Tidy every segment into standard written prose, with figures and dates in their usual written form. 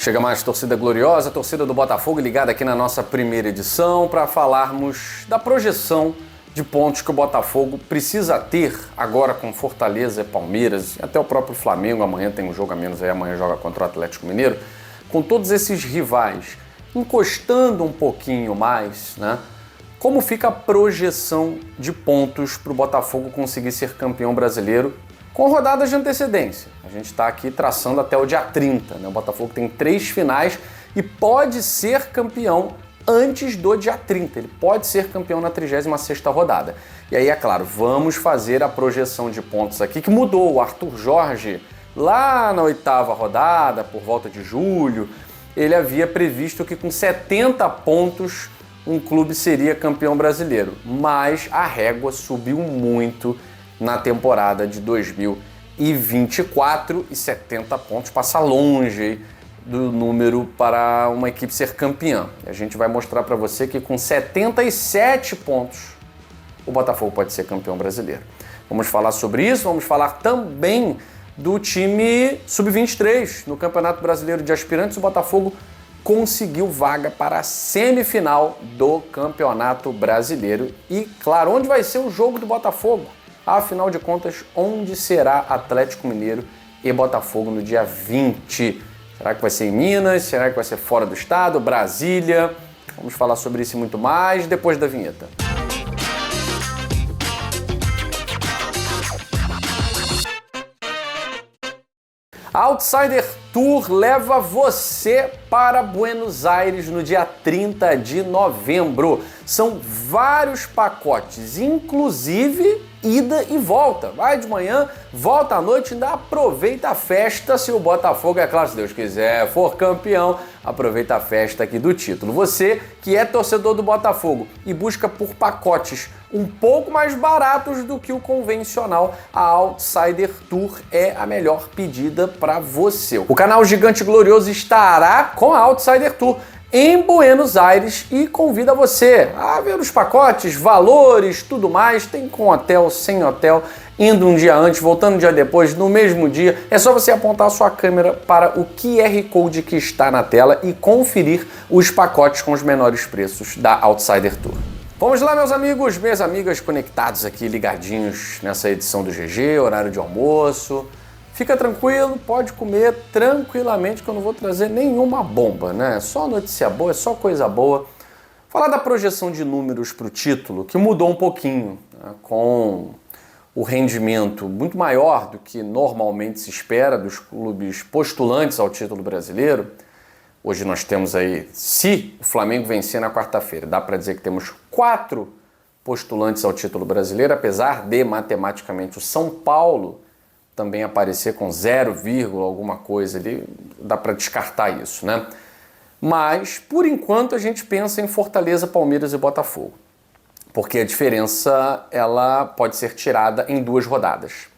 Chega mais torcida gloriosa, torcida do Botafogo ligada aqui na nossa primeira edição para falarmos da projeção de pontos que o Botafogo precisa ter agora com Fortaleza, Palmeiras e até o próprio Flamengo. Amanhã tem um jogo a menos aí, amanhã joga contra o Atlético Mineiro. Com todos esses rivais encostando um pouquinho mais, né? Como fica a projeção de pontos para o Botafogo conseguir ser campeão brasileiro com rodadas de antecedência? A gente está aqui traçando até o dia 30, né? O Botafogo tem 3 finais e pode ser campeão antes do dia 30. Ele pode ser campeão na 36ª rodada. E aí, é claro, vamos fazer a projeção de pontos aqui, que mudou. O Arthur Jorge, lá na 8ª rodada, por volta de julho, ele havia previsto que com 70 pontos um clube seria campeão brasileiro. Mas a régua subiu muito na temporada de 2024 e 70 pontos passa longe do número para uma equipe ser campeã. A gente vai mostrar para você que com 77 pontos o Botafogo pode ser campeão brasileiro. Vamos falar sobre isso, vamos falar também do time Sub-23 no Campeonato Brasileiro de Aspirantes. O Botafogo conseguiu vaga para a semifinal do Campeonato Brasileiro. E, claro, onde vai ser o jogo do Botafogo? Afinal de contas, onde será Atlético Mineiro e Botafogo no dia 20? Será que vai ser em Minas? Será que vai ser fora do estado? Brasília? Vamos falar sobre isso e muito mais depois da vinheta. A Outsider Tour leva você para Buenos Aires no dia 30 de novembro. São vários pacotes, inclusive ida e volta. Vai de manhã, volta à noite, ainda aproveita a festa se o Botafogo, é claro, se Deus quiser, for campeão, aproveita a festa aqui do título. Você que é torcedor do Botafogo e busca por pacotes um pouco mais baratos do que o convencional, a Outsider Tour é a melhor pedida para você. O canal Gigante Glorioso estará com a Outsider Tour em Buenos Aires e convida você a ver os pacotes, valores, tudo mais. Tem com hotel, sem hotel, indo um dia antes, voltando um dia depois, no mesmo dia. É só você apontar a sua câmera para o QR Code que está na tela e conferir os pacotes com os menores preços da Outsider Tour. Vamos lá, meus amigos, minhas amigas conectados aqui, ligadinhos nessa edição do GG, horário de almoço. Fica tranquilo, pode comer tranquilamente que eu não vou trazer nenhuma bomba, né? É só notícia boa, é só coisa boa. Falar da projeção de números para o título, que mudou um pouquinho, né? Com o rendimento muito maior do que normalmente se espera dos clubes postulantes ao título brasileiro. Hoje nós temos aí, se o Flamengo vencer na quarta-feira, dá para dizer que temos 4 postulantes ao título brasileiro, apesar de matematicamente o São Paulo também aparecer com 0, alguma coisa ali, dá para descartar isso, né? Mas, por enquanto, a gente pensa em Fortaleza, Palmeiras e Botafogo, porque a diferença ela pode ser tirada em 2 rodadas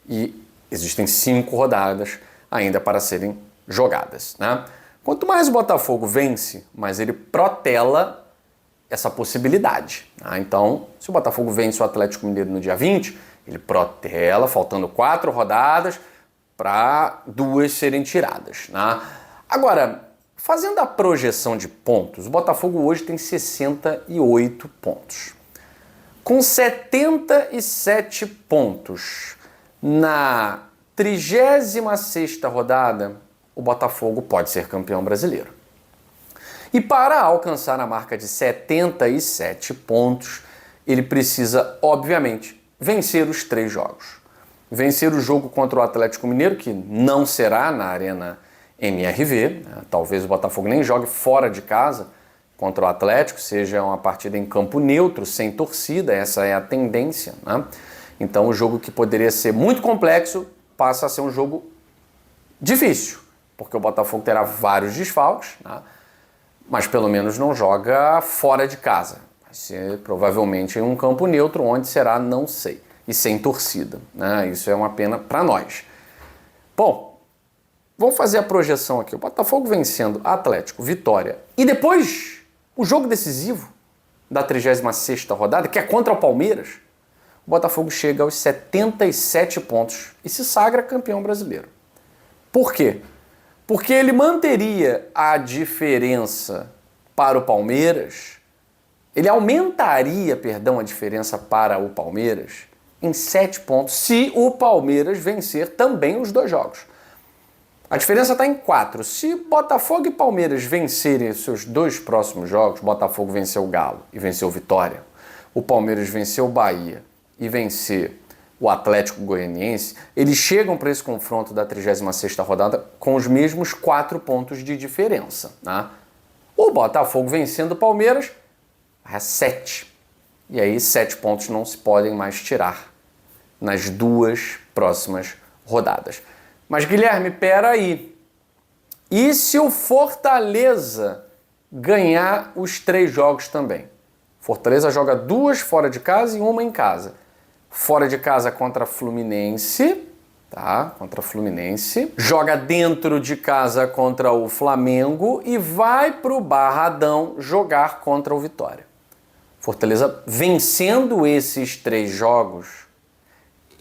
e existem 5 rodadas ainda para serem jogadas, né? Quanto mais o Botafogo vence, mais ele protela essa possibilidade, né? Então, se o Botafogo vence o Atlético Mineiro no dia 20, ele protela, faltando 4 rodadas para 2 serem tiradas, né? Agora, fazendo a projeção de pontos, o Botafogo hoje tem 68 pontos. Com 77 pontos na 36ª rodada, o Botafogo pode ser campeão brasileiro. E para alcançar a marca de 77 pontos, ele precisa, obviamente, vencer os 3 jogos. Vencer o jogo contra o Atlético Mineiro, que não será na Arena MRV, né? Talvez o Botafogo nem jogue fora de casa contra o Atlético, seja uma partida em campo neutro, sem torcida, essa é a tendência, né? Então o jogo que poderia ser muito complexo passa a ser um jogo difícil, porque o Botafogo terá vários desfalques, né? Mas pelo menos não joga fora de casa. Vai ser provavelmente em um campo neutro, onde será, não sei. E sem torcida, né? Isso é uma pena para nós. Bom, vamos fazer a projeção aqui. O Botafogo vencendo Atlético, Vitória. E depois, o jogo decisivo da 36ª rodada, que é contra o Palmeiras. O Botafogo chega aos 77 pontos e se sagra campeão brasileiro. Por quê? Porque ele manteria a diferença para o Palmeiras, ele aumentaria, perdão, a diferença para o Palmeiras em 7 pontos, se o Palmeiras vencer também os 2 jogos. A diferença está em 4. Se Botafogo e Palmeiras vencerem seus 2 próximos jogos, Botafogo venceu o Galo e venceu o Vitória, o Palmeiras venceu o Bahia e vencer o Atlético Goianiense, eles chegam para esse confronto da 36ª rodada com os mesmos 4 pontos de diferença. Né? O Botafogo vencendo o Palmeiras, é 7. E aí 7 pontos não se podem mais tirar nas 2 próximas rodadas. Mas Guilherme, peraí. E se o Fortaleza ganhar os 3 jogos também? Fortaleza joga 2 fora de casa e 1 em casa. Fora de casa contra Fluminense, tá? Contra Fluminense. Joga dentro de casa contra o Flamengo e vai pro Barradão jogar contra o Vitória. Fortaleza vencendo esses 3 jogos,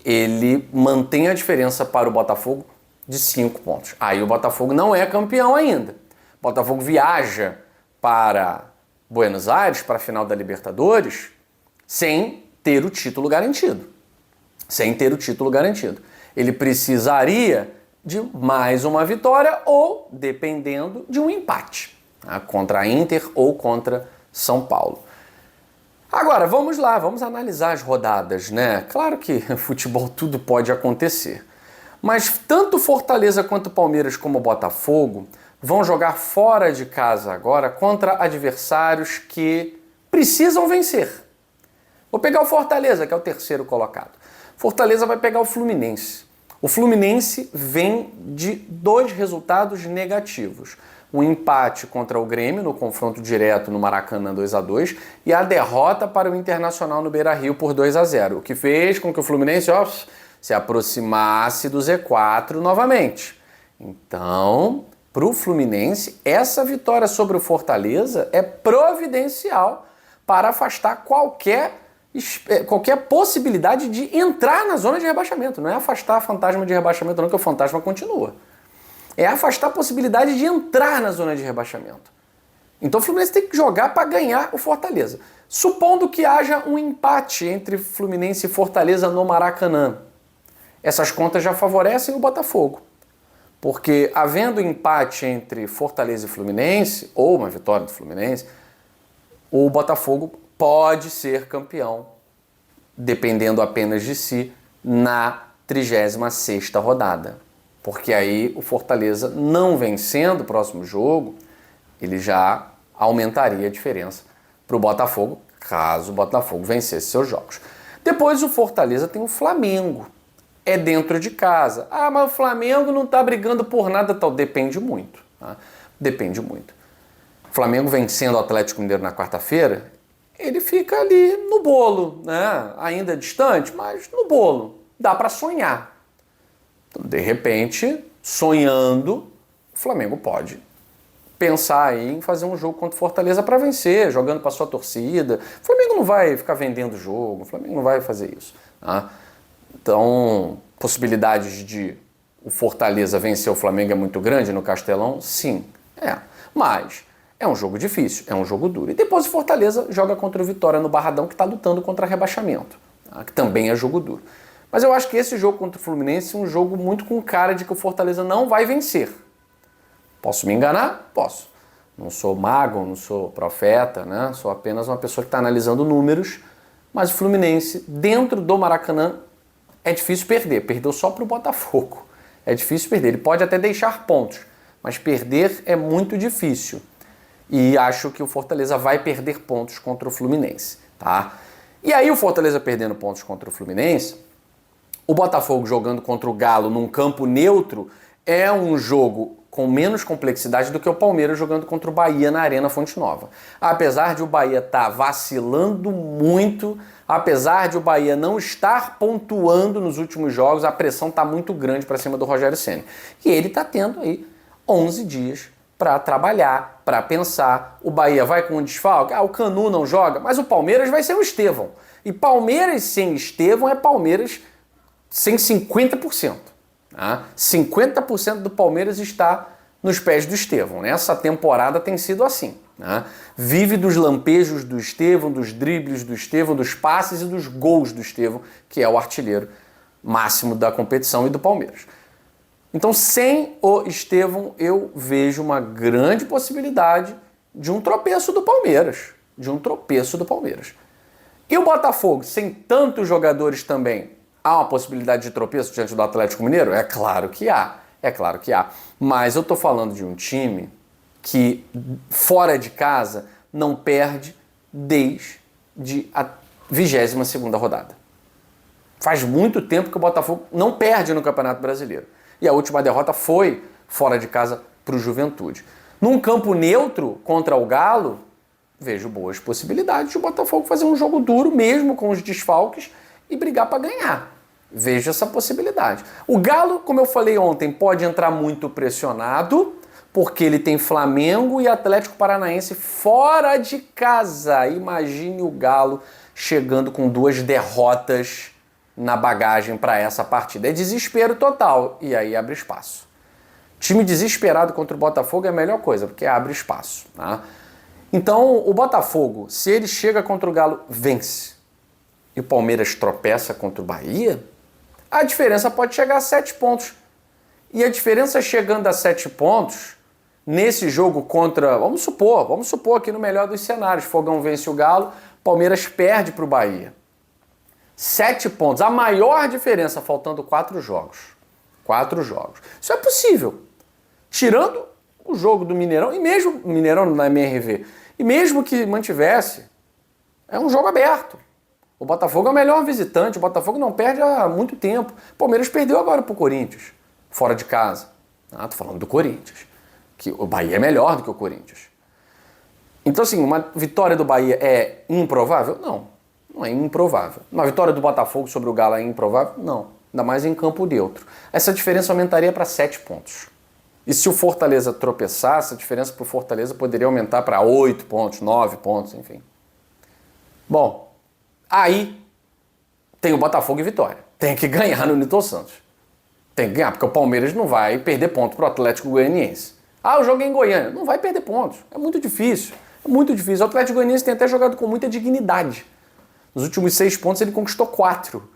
ele mantém a diferença para o Botafogo de 5 pontos. Aí o Botafogo não é campeão ainda. O Botafogo viaja para Buenos Aires, para a final da Libertadores, sem ter o título garantido. Sem ter o título garantido. Ele precisaria de mais uma vitória ou, dependendo, de um empate, tá? Contra a Inter ou contra São Paulo. Agora, vamos lá, vamos analisar as rodadas, né? Claro que futebol tudo pode acontecer. Mas tanto Fortaleza quanto Palmeiras como Botafogo vão jogar fora de casa agora contra adversários que precisam vencer. Vou pegar o Fortaleza, que é o 3º colocado. Fortaleza vai pegar o Fluminense. O Fluminense vem de 2 resultados negativos. Um empate contra o Grêmio no confronto direto no Maracanã 2-2 e a derrota para o Internacional no Beira-Rio por 2-0, o que fez com que o Fluminense se aproximasse do Z4 novamente. Então, para o Fluminense, essa vitória sobre o Fortaleza é providencial para afastar qualquer possibilidade de entrar na zona de rebaixamento. Não é afastar fantasma de rebaixamento, não, que o fantasma continua. É afastar a possibilidade de entrar na zona de rebaixamento. Então o Fluminense tem que jogar para ganhar o Fortaleza. Supondo que haja um empate entre Fluminense e Fortaleza no Maracanã, essas contas já favorecem o Botafogo. Porque havendo empate entre Fortaleza e Fluminense, ou uma vitória do Fluminense, o Botafogo pode ser campeão, dependendo apenas de si, na 36ª rodada. Porque aí o Fortaleza, não vencendo o próximo jogo, ele já aumentaria a diferença para o Botafogo, caso o Botafogo vencesse seus jogos. Depois o Fortaleza tem o Flamengo. É dentro de casa. Ah, mas o Flamengo não está brigando por nada tal. Depende muito. Tá? Depende muito. O Flamengo vencendo o Atlético Mineiro na quarta-feira, ele fica ali no bolo, né? Ainda distante, mas no bolo. Dá para sonhar. Então, de repente, sonhando, o Flamengo pode pensar aí em fazer um jogo contra o Fortaleza para vencer, jogando para sua torcida. O Flamengo não vai ficar vendendo jogo, o Flamengo não vai fazer isso. Tá? Então, possibilidades de o Fortaleza vencer o Flamengo é muito grande no Castelão? Sim, mas é um jogo difícil, é um jogo duro. E depois o Fortaleza joga contra o Vitória no Barradão, que está lutando contra rebaixamento, tá? Que também é jogo duro. Mas eu acho que esse jogo contra o Fluminense é um jogo muito com cara de que o Fortaleza não vai vencer. Posso me enganar? Posso. Não sou mago, não sou profeta, né? Sou apenas uma pessoa que está analisando números. Mas o Fluminense, dentro do Maracanã, é difícil perder. Perdeu só para o Botafogo. É difícil perder. Ele pode até deixar pontos, mas perder é muito difícil. E acho que o Fortaleza vai perder pontos contra o Fluminense, tá? E aí o Fortaleza perdendo pontos contra o Fluminense, o Botafogo jogando contra o Galo num campo neutro é um jogo com menos complexidade do que o Palmeiras jogando contra o Bahia na Arena Fonte Nova. Apesar de o Bahia estar vacilando muito, apesar de o Bahia não estar pontuando nos últimos jogos, a pressão está muito grande para cima do Rogério Ceni. E ele está tendo aí 11 dias para trabalhar, para pensar. O Bahia vai com um desfalque, o Canu não joga, mas o Palmeiras vai ser o Estevão. E Palmeiras sem Estevão é Palmeiras sem 50%. Tá? 50% do Palmeiras está nos pés do Estevão, né? Essa temporada tem sido assim, né? Vive dos lampejos do Estevão, dos dribles do Estevão, dos passes e dos gols do Estevão, que é o artilheiro máximo da competição e do Palmeiras. Então, sem o Estevão, eu vejo uma grande possibilidade de um tropeço do Palmeiras. E o Botafogo, sem tantos jogadores também, há uma possibilidade de tropeço diante do Atlético Mineiro? É claro que há. Mas eu tô falando de um time que, fora de casa, não perde desde a 22ª rodada. Faz muito tempo que o Botafogo não perde no Campeonato Brasileiro. E a última derrota foi fora de casa para o Juventude. Num campo neutro contra o Galo, vejo boas possibilidades de o Botafogo fazer um jogo duro, mesmo com os desfalques, e brigar para ganhar. Vejo essa possibilidade. O Galo, como eu falei ontem, pode entrar muito pressionado, porque ele tem Flamengo e Atlético Paranaense fora de casa. Imagine o Galo chegando com 2 derrotas na bagagem para essa partida. É desespero total, e aí abre espaço. Time desesperado contra o Botafogo é a melhor coisa, porque abre espaço. Tá? Então, o Botafogo, se ele chega contra o Galo, vence, e o Palmeiras tropeça contra o Bahia, a diferença pode chegar a 7 pontos. E a diferença chegando a 7 pontos, nesse jogo contra, vamos supor aqui no melhor dos cenários, Fogão vence o Galo, Palmeiras perde para o Bahia. 7 pontos, a maior diferença, faltando 4 jogos. 4 jogos. Isso é possível. Tirando o jogo do Mineirão, e mesmo o Mineirão na MRV, e mesmo que mantivesse, é um jogo aberto. O Botafogo é o melhor visitante, o Botafogo não perde há muito tempo. O Palmeiras perdeu agora pro Corinthians, fora de casa. Tô falando do Corinthians, que o Bahia é melhor do que o Corinthians. Então, assim, uma vitória do Bahia é improvável? Não é improvável. Uma vitória do Botafogo sobre o Galo é improvável? Não. Ainda mais em campo neutro. Essa diferença aumentaria para 7 pontos. E se o Fortaleza tropeçar, essa diferença para o Fortaleza poderia aumentar para 8 pontos, 9 pontos, enfim. Bom, aí tem o Botafogo e Vitória. Tem que ganhar no Newton Santos. Tem que ganhar, porque o Palmeiras não vai perder ponto para o Atlético Goianiense. Eu joguei em Goiânia. Não vai perder pontos. É muito difícil. O Atlético Goianiense tem até jogado com muita dignidade. Nos últimos 6 pontos ele conquistou 4.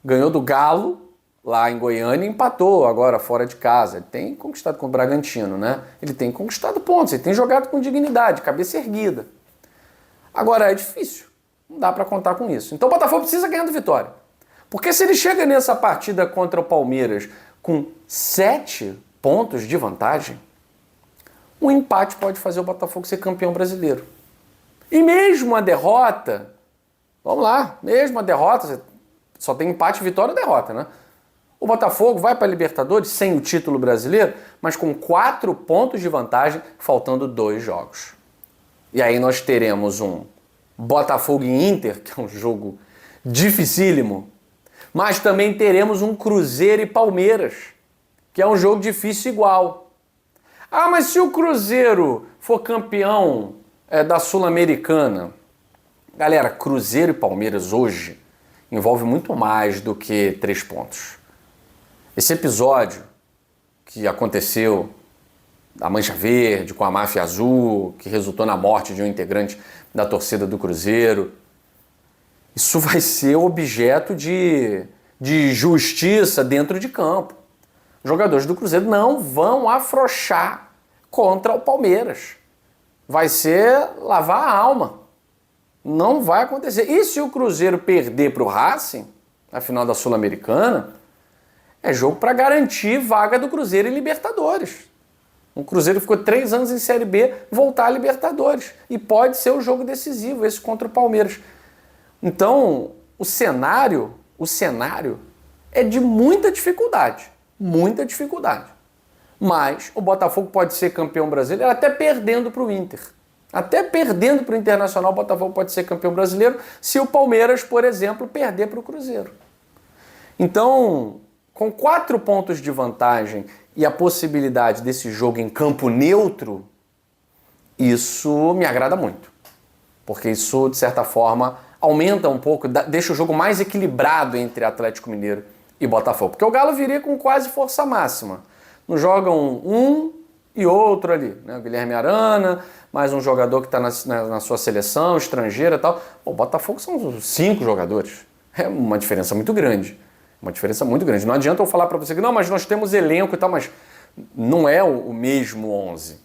Ganhou do Galo, lá em Goiânia, e empatou agora fora de casa. Ele tem conquistado com o Bragantino, né? Ele tem conquistado pontos, ele tem jogado com dignidade, cabeça erguida. Agora é difícil, não dá para contar com isso. Então o Botafogo precisa ganhar do Vitória. Porque se ele chega nessa partida contra o Palmeiras com 7 pontos de vantagem, um empate pode fazer o Botafogo ser campeão brasileiro. E mesmo a derrota, vamos lá, mesmo a derrota, só tem empate, vitória ou derrota, né? O Botafogo vai para a Libertadores sem o título brasileiro, mas com 4 pontos de vantagem, faltando 2 jogos. E aí nós teremos um Botafogo e Inter, que é um jogo dificílimo, mas também teremos um Cruzeiro e Palmeiras, que é um jogo difícil igual. Mas se o Cruzeiro for campeão da Sul-Americana, galera, Cruzeiro e Palmeiras hoje envolve muito mais do que 3 pontos. Esse episódio que aconteceu da Mancha Verde com a máfia azul, que resultou na morte de um integrante da torcida do Cruzeiro, isso vai ser objeto de justiça dentro de campo. Os jogadores do Cruzeiro não vão afrouxar contra o Palmeiras. Vai ser lavar a alma. Não vai acontecer. E se o Cruzeiro perder para o Racing, na final da Sul-Americana, é jogo para garantir vaga do Cruzeiro em Libertadores. O Cruzeiro ficou 3 anos em Série B, voltar a Libertadores. E pode ser o jogo decisivo, esse contra o Palmeiras. Então, o cenário é de muita dificuldade. Muita dificuldade. Mas o Botafogo pode ser campeão brasileiro até perdendo para o Inter. Até perdendo para o Internacional, o Botafogo pode ser campeão brasileiro se o Palmeiras, por exemplo, perder para o Cruzeiro. Então, com 4 pontos de vantagem e a possibilidade desse jogo em campo neutro, isso me agrada muito. Porque isso, de certa forma, aumenta um pouco, deixa o jogo mais equilibrado entre Atlético Mineiro e Botafogo. Porque o Galo viria com quase força máxima. Não jogam 1, e outro ali, né? O Guilherme Arana, mais um jogador que está na sua seleção, estrangeira e tal. Pô, o Botafogo são 5 jogadores. É uma diferença muito grande. Uma diferença muito grande. Não adianta eu falar para você que não, mas nós temos elenco e tal, mas não é o mesmo 11.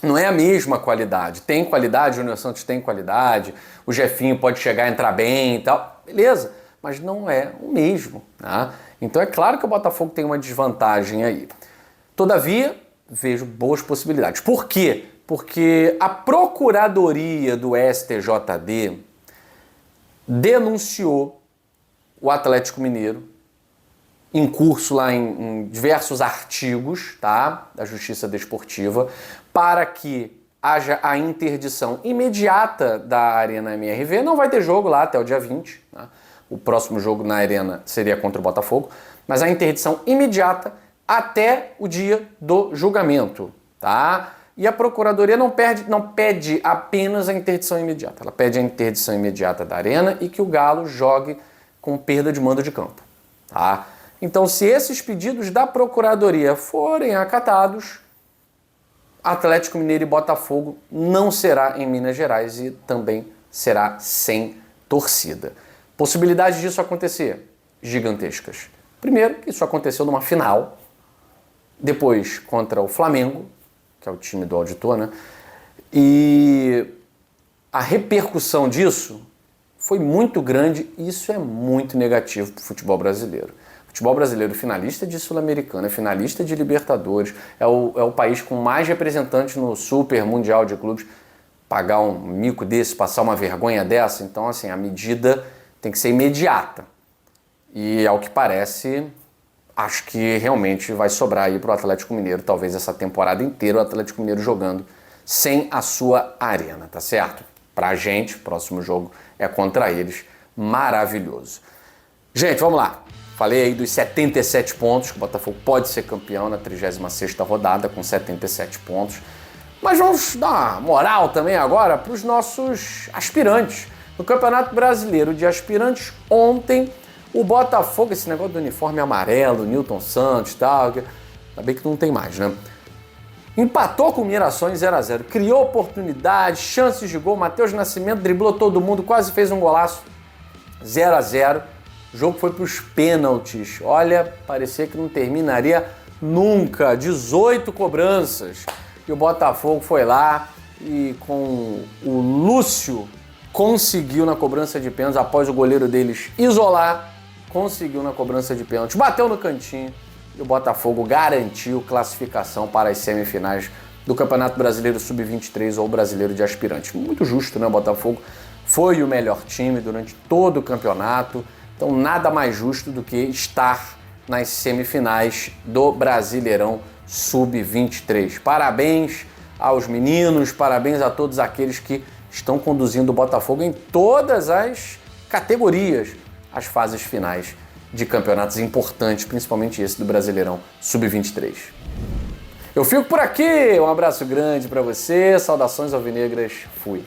Não é a mesma qualidade. Tem qualidade, o Júnior Santos tem qualidade, o Jefinho pode chegar a entrar bem e tal, beleza, mas não é o mesmo, tá? Então é claro que o Botafogo tem uma desvantagem aí. Todavia, vejo boas possibilidades. Por quê? Porque a Procuradoria do STJD denunciou o Atlético Mineiro em curso lá em diversos artigos, tá, da Justiça Desportiva, para que haja a interdição imediata da Arena MRV. Não vai ter jogo lá até o dia 20, tá? O próximo jogo na Arena seria contra o Botafogo, mas a interdição imediata até o dia do julgamento, tá? E a Procuradoria não pede apenas a interdição imediata, ela pede a interdição imediata da Arena e que o Galo jogue com perda de mando de campo, tá? Então, se esses pedidos da Procuradoria forem acatados, Atlético Mineiro e Botafogo não será em Minas Gerais e também será sem torcida. Possibilidades disso acontecer? Gigantescas. Primeiro, que isso aconteceu numa final, depois contra o Flamengo, que é o time do auditor, né? E a repercussão disso foi muito grande e isso é muito negativo para o futebol brasileiro. O futebol brasileiro finalista de Sul-Americana, finalista de Libertadores, é o país com mais representantes no Super Mundial de Clubes. Pagar um mico desse, passar uma vergonha dessa, então assim, a medida tem que ser imediata. E ao que parece, acho que realmente vai sobrar aí para o Atlético Mineiro, talvez essa temporada inteira o Atlético Mineiro jogando sem a sua arena, tá certo? Pra gente, próximo jogo é contra eles, maravilhoso. Gente, vamos lá. Falei aí dos 77 pontos, que o Botafogo pode ser campeão na 36ª rodada com 77 pontos. Mas vamos dar uma moral também agora para os nossos aspirantes. No Campeonato Brasileiro de Aspirantes, ontem, o Botafogo, esse negócio do uniforme amarelo, Nilton Santos e tal, ainda bem que não tem mais, né? Empatou com o Mirassol 0-0, criou oportunidades, chances de gol, Matheus Nascimento driblou todo mundo, quase fez um golaço, 0-0. O jogo foi para os pênaltis. Olha, parecia que não terminaria nunca. 18 cobranças. E o Botafogo foi lá e com o Lúcio conseguiu na cobrança de pênaltis, após o goleiro deles isolar, conseguiu na cobrança de pênaltis, bateu no cantinho e o Botafogo garantiu classificação para as semifinais do Campeonato Brasileiro Sub-23 ou Brasileiro de Aspirantes. Muito justo, né? O Botafogo foi o melhor time durante todo o campeonato. Então, nada mais justo do que estar nas semifinais do Brasileirão Sub-23. Parabéns aos meninos, parabéns a todos aqueles que estão conduzindo o Botafogo em todas as categorias, as fases finais de campeonatos importantes, principalmente esse do Brasileirão Sub-23. Eu fico por aqui, um abraço grande para você, saudações alvinegras, fui!